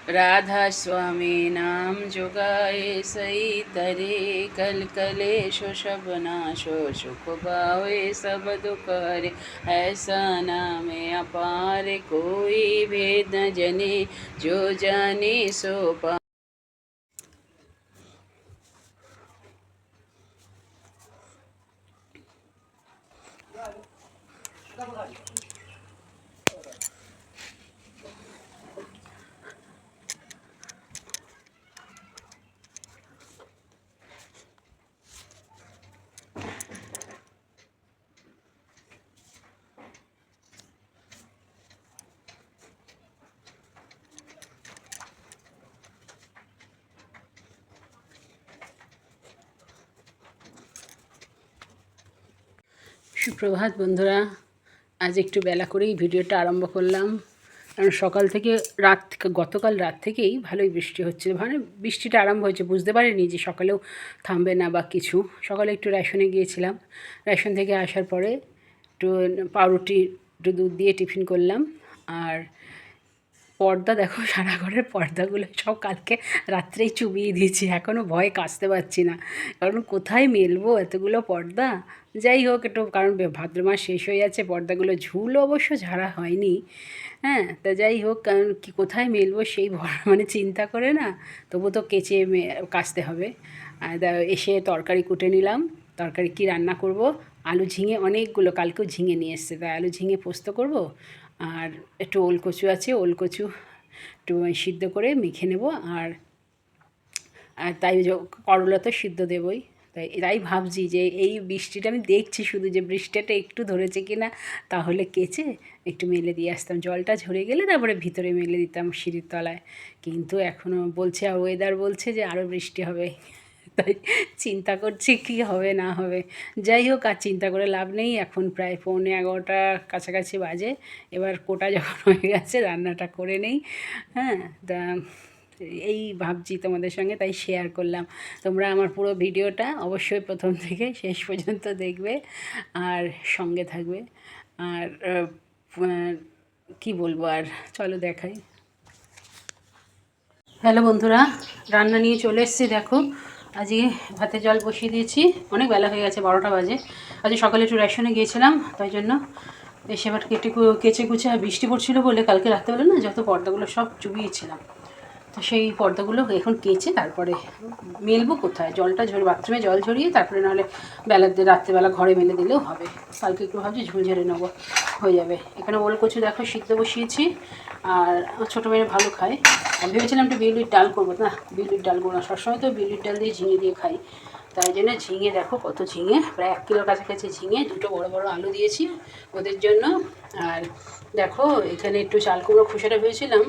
राधा स्वामी नाम जुगाए सही तरे कल कलेशो सब नाशो सुख पावे सब दुख हरे ऐसा नाम अपार कोई भेद न जने जो जाने सो पा। সুপ্রভাত বন্ধুরা, আজ একটু বেলা করেই ভিডিওটা আরম্ভ করলাম, কারণ সকাল থেকে গতকাল রাত থেকেই ভালোই বৃষ্টি হচ্ছে। মানে বৃষ্টিটা আরম্ভ হয়েছে, বুঝতে পারিনি যে সকালেও থামবে না বা কিছু। সকালে একটু রেশনে গিয়েছিলাম, রেশন থেকে আসার পরে একটু পাউরুটি একটু দুধ দিয়ে টিফিন করলাম। আর পর্দা দেখো, সারা ঘরের পর্দাগুলো সব কালকে রাত্রেই চুবিয়ে দিয়েছি। এখনও ভয়ে কাচতে পারছি না, কারণ কোথায় মেলবো এতগুলো পর্দা। যাই হোক, একটু কারণ ভাদ্র মাস শেষ হয়ে যাচ্ছে, পর্দাগুলো ঝুল অবশ্য ঝাড়া হয়নি। হ্যাঁ, তা যাই হোক, কারণ কি কোথায় মেলবো সেই মানে চিন্তা করে না, তবু তো কেচে কাচতে হবে। এসে তরকারি কুটে নিলাম। তরকারি কি রান্না করব? আলু ঝিঙে অনেকগুলো, কালকেও ঝিঙে নিয়ে এসছে, তাই আলু ঝিঙে পোস্ত করব। আর একটু ওলকচু আছে, ওলকচু একটু সিদ্ধ করে মেখে নেব। আর তাই করলা তো সিদ্ধ দেবই। তাই ভাবছি যে এই বৃষ্টিটা আমি দেখছি শুধু, যে বৃষ্টিটা একটু ধরেছে কি না, তাহলে কেচে একটু মেলে দিয়ে আসতাম। জলটা ঝরে গেলে তারপরে ভিতরে মেলে দিতাম সিঁড়ির তলায়। কিন্তু এখনও বলছে, আর ওয়েদার বলছে যে আরও বৃষ্টি হবে। তাই চিন্তা করছি কি হবে না হবে। যাই হোক, আর চিন্তা করে লাভ নেই। এখন প্রায় 11:45 কাছাকাছি বাজে। এবার কোটা যখন হয়ে গেছে, রান্নাটা করে নেই। হ্যাঁ, তা এই ভাবছি তোমাদের সঙ্গে, তাই শেয়ার করলাম। তোমরা আমার পুরো ভিডিওটা অবশ্যই প্রথম থেকে শেষ পর্যন্ত দেখবে আর সঙ্গে থাকবে। আর কি বলবো আর, চলো দেখাই। হ্যালো বন্ধুরা, রান্না নিয়ে চলে এসেছি। দেখো, আজকে ভাতের জল বসিয়ে দিয়েছি, অনেক বেলা হয়ে গেছে, 12টা বাজে। আজকে সকালে একটু রেশনে গিয়েছিলাম, তাই জন্য এসে এবার কেচে কুচে, আর বৃষ্টি পড়ছিল বলে কালকে রাত্রেবেলা না যত পর্দাগুলো সব চুবিয়েছিলাম, তো সেই পর্দাগুলো এখন কেচে তারপরে মেলবো। কোথায় জলটা বাথরুমে জল ঝরিয়ে তারপরে, নাহলে রাত্রেবেলা ঘরে মেলে দিলেও হবে। কালকে একটু ভাবছি ঝুল ঝেড়ে নেবো, হয়ে যাবে। এখানে ওলকচু দেখো সিদ্ধ বসিয়েছি, আর ছোটো মেয়ে ভালো খায়। আমি ভেবেছিলাম একটু বিউলির ডাল করবো, না বিউলির ডাল করবো না, সবসময় তো বিউলির ডাল দিয়ে ঝিঙে দিয়ে খাই। তাই জন্য ঝিঙে দেখো, কত ঝিঙে, প্রায় 1 কিলোর কাছাকাছি ঝিঙে, 2টো বড় বড় আলু দিয়েছি ওদের জন্য। আর দেখো, এখানে একটু চাল কুমড়ো খোসাটা ভেবেছিলাম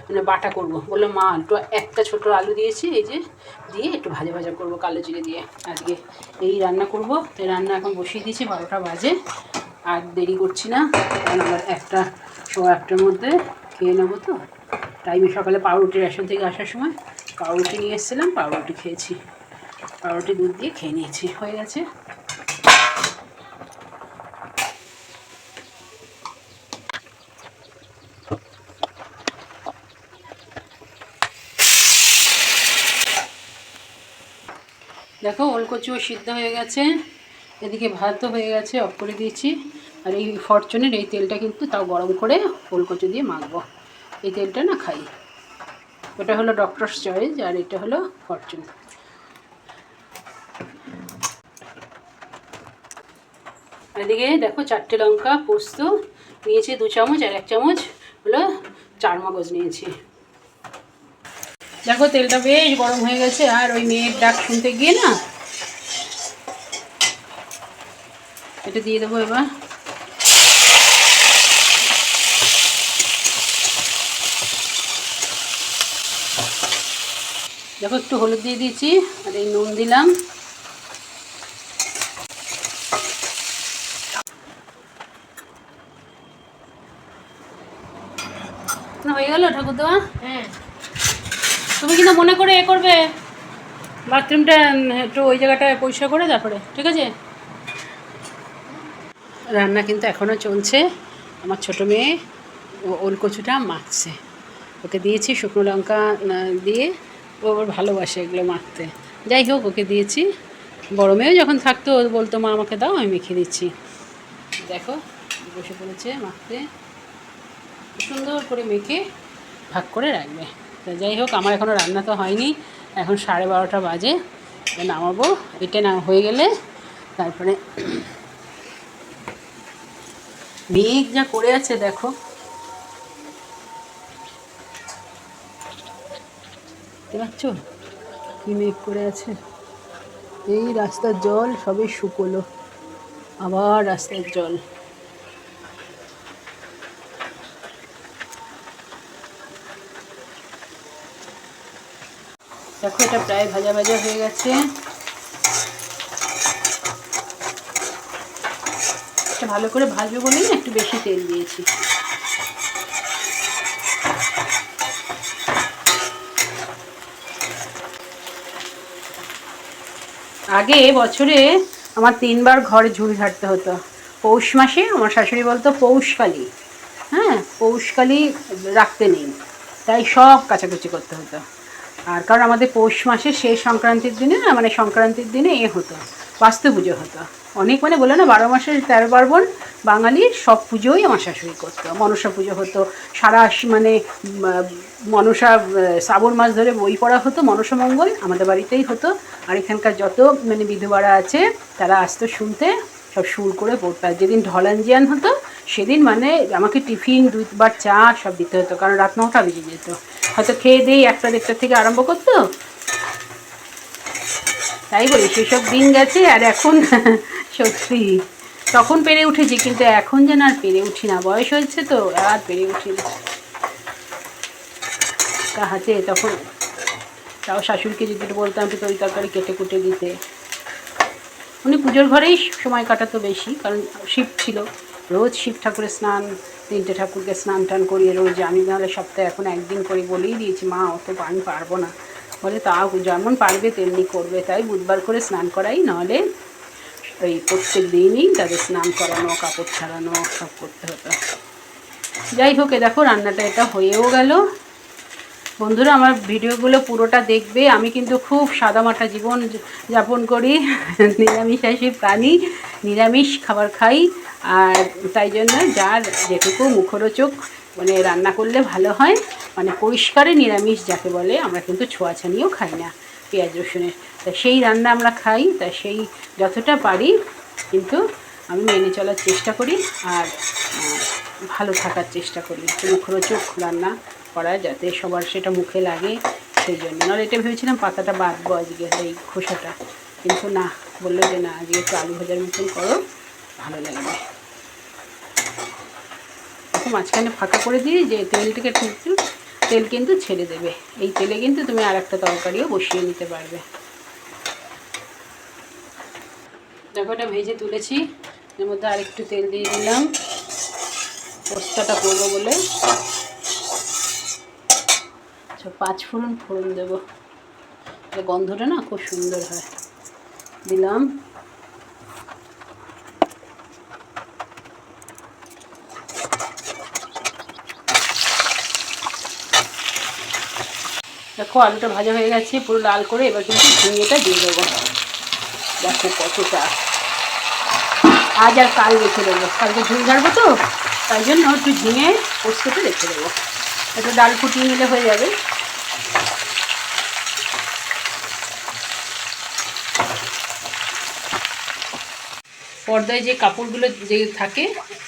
মানে বাটা করব, বললাম মা একটু একটা ছোটো আলু দিয়েছি, এই যে দিয়ে একটু ভাজা ভাজা করবো কালো জিরে দিয়ে। আজকে এই রান্না করব। তাই রান্না এখন বসিয়ে দিয়েছি, 12টা বাজে। আর দেরি করছি না, কারণ আমার 1টার মধ্যে খেয়ে নেবো। তো টাইমে সকালে পাউরুটি রেশন থেকে আসার সময় পাউরুটি নিয়ে এসেছিলাম, পাউরুটি খেয়েছি, পাউরুটি দুধ দিয়ে খেয়ে নিয়েছি, হয়ে গেছে। দেখো, ওলকচুও সিদ্ধ হয়ে গেছে, এদিকে ভাতও হয়ে গেছে, অফ করে দিয়েছি। আর এই ফরচুনের এই তেলটা কিন্তু তাও গরম করে ওলকচু দিয়ে মাখবো। এই তেলটা না খাই, ওটা হলো ডক্টরস চয়েস, আর এটা হলো ফরচুন। এদিকে দেখো, 4টে লঙ্কা পোস্ত নিয়েছি 2 চামচ, আর 1 চামচ হলো চারমগজ নিয়েছি। দেখো, তেলটা বেশ গরম হয়ে গেছে, আর ওই মেয়ের ডাক শুনতে গিয়ে না এটা দিয়ে দেবো এবার। দেখো, একটু হলুদ দিয়ে দিয়েছি, আর এই নুন দিলাম। হয়ে গেল ঠাকুরদা? হ্যাঁ, তুমি কিন্তু মনে করে করবে, বাথরুমটা একটু ওই জায়গাটায় পরিষ্কার করে তারপরে, ঠিক আছে? রান্না কিন্তু এখনও চলছে। আমার ছোটো মেয়ে ওল কচুটা মাখছে, ওকে দিয়েছি শুকনো লঙ্কা দিয়ে। ও আবার ভালোবাসে এগুলো মাখতে। যাই হোক, ওকে দিয়েছি। বড় মেয়েও যখন থাকতো ও বলতো মা আমাকে দাও, আমি মেখে দিচ্ছি। দেখো বসে পড়েছে মাখতে, সুন্দর করে মেখে ভাগ করে রাখবে। তো যাই হোক, আমার এখনও রান্না তো হয়নি, এখন 12:30 বাজে, নামাবো। এটা না হয়ে গেলে তারপরে মেঘ যা করে আছে দেখো, দেখতে পাচ্ছ কি মেঘ করে আছে। এই রাস্তার জল সবে শুকোলো, আবার রাস্তার জল। দেখো এটা প্রায় ভাজা ভাজা হয়ে গেছে। এটা ভালো করে ভাজবো বলেই একটু বেশি তেল দিয়েছি। আগে বছরে আমার 3বার ঘরে ঝুল ঝাড়তে হতো। পৌষ মাসে আমার শাশুড়ি বলতো পৌষকালী, হ্যাঁ পৌষকালী রাখতে নেই, তাই সব কাচাকুচি করতে হতো। আর কারণ আমাদের পৌষ মাসে শেষ সংক্রান্তির দিনে না, মানে সংক্রান্তির দিনে হতো, বাস্তু পুজো হতো। অনেক মানে বলে না 12 মাসের 13 পার্বণ, বাঙালির সব পুজোই আমার শাশুড়ি করতো। মনসা পুজো হতো, সারা মানে মনসা শ্রাবণ মাস ধরে বই পড়া হতো, মনসা মঙ্গল আমাদের বাড়িতেই হতো। আর এখানকার যত মানে বিধবারা আছে তারা আসতো শুনতে, সব সুর করে পড়তো। আর যেদিন ঢলাঞ্জিয়ান হতো সেদিন মানে আমাকে টিফিন 2বার চা সব দিতে হতো, কারণ রাত 9টা বেজে যেত। হয়তো খেয়ে দিয়ে 1টা-1:30 থেকে আরম্ভ করতো। তাই বলি সেসব দিন গেছে। আর এখন সত্যি তখন পেরে উঠেছি, কিন্তু এখন যেন আর পেরে উঠি না, বয়স হয়েছে তো আর পেরে উঠি না হাতে। তখন তাও শাশুড়িকে যদি বলতাম একটু তরি তরকারি কেটে কুটে দিতে। উনি পুজোর ঘরেই সময় কাটাতো বেশি, কারণ শিব ছিল, রোজ শিব ঠাকুরের স্নান, 3টে ঠাকুরকে স্নান টান করিয়ে রোজ। আমি নাহলে সপ্তাহে এখন একদিন করে বলেই দিয়েছি, মা অত আমি পারবো না। বলে তাও যেমন পারবে তেমনি করবে, তাই বুধবার করে স্নান করাই, নাহলে ওই প্রত্যেক দিনই তাদের স্নান করানো, কাপড় ছাড়ানো সব করতে হতো। যাই হোক, দেখো রান্নাটা এটা হয়েও গেল। বন্ধুরা আমার ভিডিওগুলো পুরোটা দেখবে। আমি কিন্তু খুব সাদামাটা জীবন যাপন করি, নিরামিষাশী প্রাণী, নিরামিষ খাবার খাই। আর তাই জন্য যার যেটুকু মুখরোচক মানে রান্না করলে ভালো হয়, মানে পরিষ্কারে নিরামিষ যাকে বলে, আমরা কিন্তু ছোঁয়াছানিও খাই না পেঁয়াজ রসুনের। তা সেই রান্না আমরা খাই, তা সেই যতটা পারি কিন্তু আমি মেনে চলার চেষ্টা করি, আর ভালো থাকার চেষ্টা করি, মুখরোচক রান্না করা যাতে সবার সেটা মুখে লাগে, সেই জন্য। নাহলে এটা ভেবেছিলাম পাতাটা বাঁধবো আজকে, এই খোসাটা, কিন্তু না, বললো যে না আজকে একটু আলু ভাজার মতন করো, ভালো লাগবে। এখন মাঝখানে ফাঁকা করে দিই যে তেলটাকে কিন্তু, তেল কিন্তু ছেড়ে দেবে, এই তেলে কিন্তু তুমি আর একটা তরকারিও বসিয়ে নিতে পারবে। দেখো এটা ভেজে তুলেছি, এর মধ্যে আরেকটু তেল দিয়ে দিলাম পোস্তাটা করবো বলে। 5 ফোড়ন দেবো, গন্ধটা না খুব সুন্দর হয়। দিলাম দেখো আলুটা ভাজা হয়ে গেছে পুরো লাল করে। এবার কিন্তু ঝিঙেটা দিয়ে দেবো। দেখো কতটা, আজ আর কাল রেখে দেবো, কালকে ঝুল ঝাড়বো তো, তাই জন্য একটু ঝিঙে পোস্ততে রেখে দেবো। একটু ডাল ফুটিয়ে নিলে হয়ে যাবে। পর্দায় যে কাপড়গুলো যে থাকে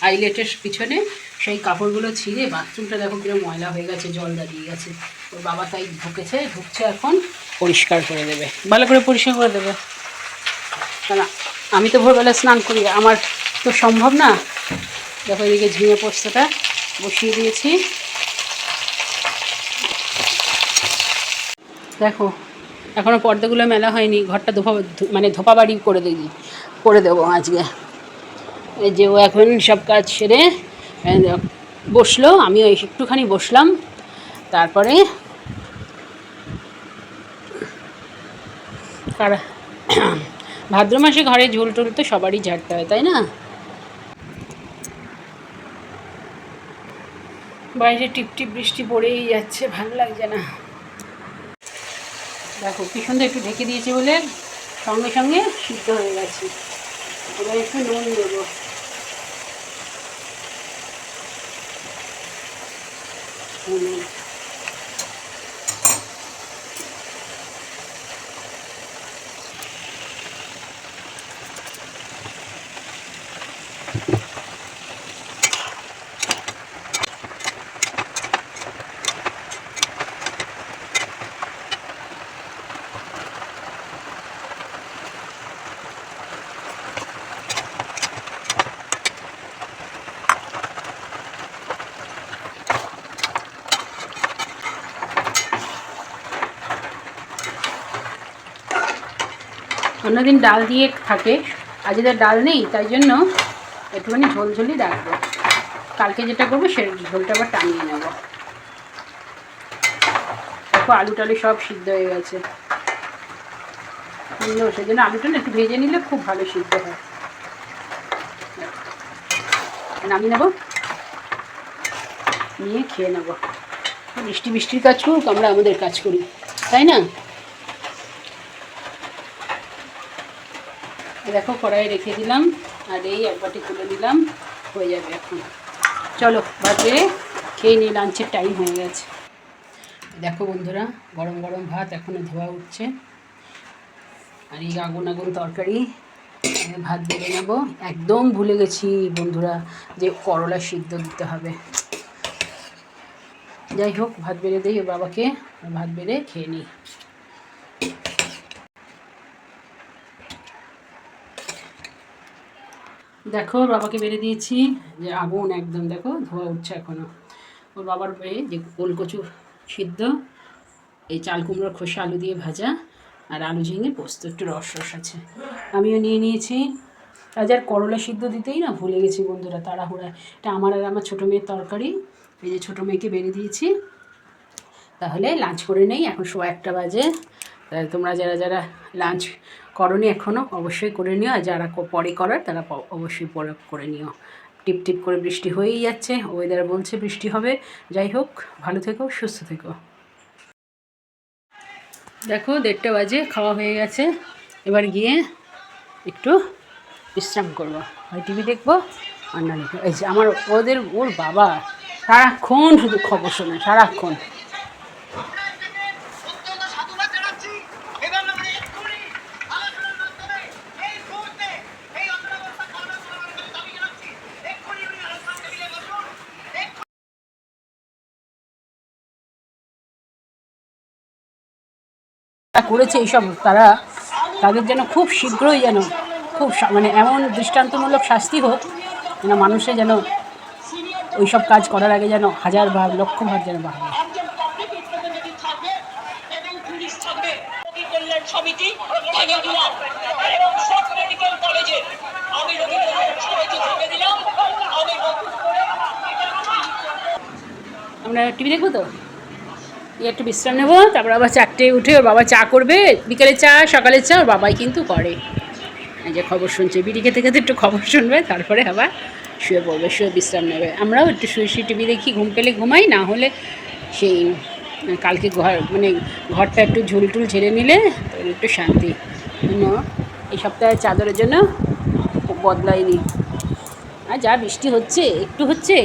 আইলেটের পিছনে, সেই কাপড়গুলো ছিঁড়ে, বাথরুমটা দেখো কিরকম ময়লা হয়ে গেছে, জল দাঁড়িয়ে গেছে। ওর বাবা তাই ঢুকছে এখন, পরিষ্কার করে দেবে, ভালো করে পরিষ্কার করে দেবে। না আমি তো ভোরবেলা স্নান করি, আমার তো সম্ভব না। দেখো এদিকে ঝিঙে পোস্তটা বসিয়ে দিয়েছি। দেখো এখনও পর্দাগুলো মেলা হয়নি, ঘরটা মানে ধোপা বাড়ি করে দেবো আজকে। এই যে ও এখন সব কাজ সেরে বসলো, আমিও একটুখানি বসলাম। তারপরে ভাদ্র মাসে ঘরে ঝুল টুল তো সবারই ঝাড়তে হয়, তাই না? বাইরে টিপটিপ বৃষ্টি পড়েই যাচ্ছে, ভালো লাগছে না। দেখো কি সুন্দর, একটু ঢেকে দিয়েছি বলে সঙ্গে সঙ্গে সিদ্ধ হয়ে গেছে। এবার একটু নুন দেবো। অন্যদিন ডাল দিয়ে থাকে, আজ এদের ডাল নেই, তাই জন্য একটুখানি ঝোলঝোলই রাখবো। কালকে যেটা করবো সে ঝোলটা আবার টানিয়ে নেব। দেখো আলু টালু সব সিদ্ধ হয়ে গেছে সুন্দর, সেই জন্য আলুটা না একটু ভেজে নিলে খুব ভালো সিদ্ধ হয়। নামিয়ে নেব, নিয়ে খেয়ে নেব। বৃষ্টির কাজ করুক, আমরা আমাদের কাজ করি, তাই না? দেখো কড়াই রেখে দিলাম, আর এই এক বাটি তুলে দিলাম, হয়ে যাবে এখন। চলো ভাত বেড়ে খেয়ে নিই, লাঞ্চের টাইম হয়ে গেছে। দেখো বন্ধুরা, গরম গরম ভাত এখনও ধোয়া উঠছে, আর এই আগুন আগুন তরকারি। ভাত বেড়ে নেব। একদম ভুলে গেছি বন্ধুরা যে করলা সিদ্ধ দিতে হবে। যাই হোক, ভাত বেড়ে দিই ও বাবাকে, ভাত বেড়ে খেয়ে নিই। দেখো বাবাকে বেড়ে দিয়েছি, যে আগুন একদম দেখো ধোয়া উঠছে এখনও। ওর বাবার পেয়ে যে ওলকচু সিদ্ধ, এই চাল কুমড়োর খোসা আলু দিয়ে ভাজা, আর আলু ঝিঙে পোস্ত, একটু রস রস আছে। আমিও নিয়ে নিয়েছি। আজ আর করলা সিদ্ধ দিতেই না ভুলে গেছি বন্ধুরা, তাড়াহুড়ায়। এটা আমার আর আমার ছোটো মেয়ের তরকারি। এই যে ছোটো মেয়েকে বেড়ে দিয়েছি। তাহলে লাঞ্চ করে নেই, এখন 1:15 বাজে। তাহলে তোমরা যারা যারা লাঞ্চ করোনি এখনও, অবশ্যই করে নিও, আর যারা পরে করার তারা অবশ্যই পরে করে নিও। টিপ টিপ করে বৃষ্টি হয়েই যাচ্ছে, ওয়েদার বলছে বৃষ্টি হবে। যাই হোক, ভালো থেকো, সুস্থ থেকো। দেখো 1:30 বাজে, খাওয়া হয়ে গেছে। এবার গিয়ে একটু বিশ্রাম করবো, হয় টিভি দেখবো, আর না লিখবো। এই যে আমার ওর বাবা সারাক্ষণ শুধু খবর শোনে, সারাক্ষণ। করেছে এইসব, তাদের যেন খুব শীঘ্রই যেন খুব মানে এমন দৃষ্টান্তমূলক শাস্তি হোক, যেন মানুষে যেন ওইসব কাজ করার আগে যেন 1000 বার 1,00,000 বার যেন ভাবে। আমরা টিভি দেখবো তো, একটু বিশ্রাম নেবো, তারপর আবার 4টায় উঠে ওর বাবা চা করবে, বিকেলে চা সকালের চা ওর বাবাই কিন্তু করে। এই যে খবর শুনছে, বিড়ি খেতে খেতে একটু খবর শুনবে, তারপরে আবার শুয়ে পড়বে, শুয়ে বিশ্রাম নেবে। আমরাও একটু শুয়ে টিভি দেখি, ঘুম পেলে ঘুমাই, না হলে সেই কালকে ঘরটা একটু ঝুলটুল ঝেড়ে নিলে একটু শান্তি। এই সপ্তাহে চাদরের জন্য বদলাইনি। আর যা বৃষ্টি হচ্ছে,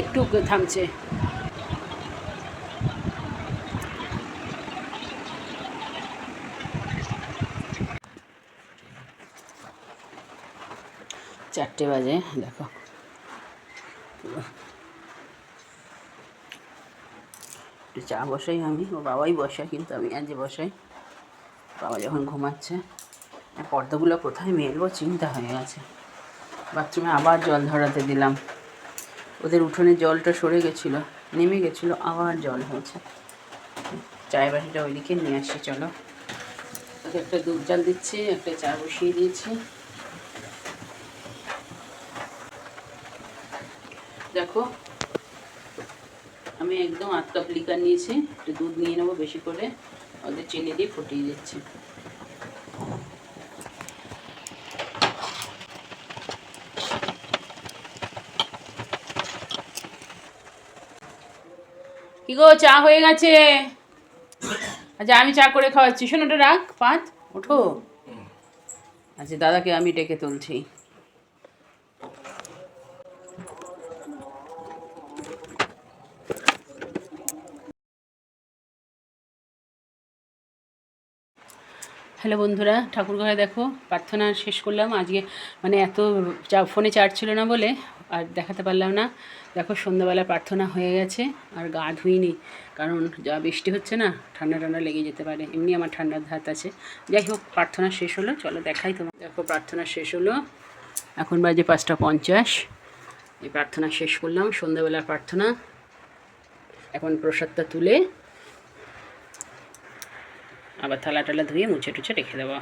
একটু থামছে। চারটে বাজে, দেখো একটু চা বসাই আমি, ও বাবাই বসায়, কিন্তু আমি আজ বসাই। বাবা যখন ঘুমাচ্ছে, পর্দাগুলো কোথায় মেলবো চিন্তা হয়ে গেছে। বাথরুমে আবার জল ধরাতে দিলাম, ওদের উঠোনে জলটা সরে গেছিলো, নেমে গেছিলো, আবার জল হয়েছে। চায়ের বাটিটা ওইদিকে নিয়ে আসি, চলো। ওকে একটা দুধ জাল দিচ্ছি, একটা চা বসিয়ে দিয়েছি। দেখো আমি একদম 8 কাপ লিকার নিয়েছি, একটু দুধ নিয়ে নেবো বেশি করে, ওদের চিনি দিয়ে ফুটিয়ে দিচ্ছি। কি গো, চা হয়ে গেছে। আচ্ছা আমি চা করে খাওয়াচ্ছি, শোনো ওটা রাখ, পাঁচ ওঠো। আচ্ছা দাদাকে আমি ডেকে তুলছি। হ্যালো বন্ধুরা, ঠাকুরঘরে দেখো প্রার্থনা শেষ করলাম আজকে। মানে এত ফোনে চার্জ ছিল না বলে আর দেখাতে পারলাম না। দেখো সন্ধ্যাবেলা প্রার্থনা হয়ে গেছে, আর গা ধুইনি কারণ যা বৃষ্টি হচ্ছে না, ঠান্ডা ঠান্ডা লেগে যেতে পারে, এমনি আমার ঠান্ডার ধাত আছে। যাই হোক, প্রার্থনা শেষ হলো, চলো দেখাই তোমার। দেখো প্রার্থনা শেষ হলো, এখন বাজে 5:50। এই প্রার্থনা শেষ করলাম, সন্ধ্যাবেলার প্রার্থনা। এখন প্রসাদটা তুলে আবার থালা টালা ধুয়ে মুছে টুছে রেখে দেবো।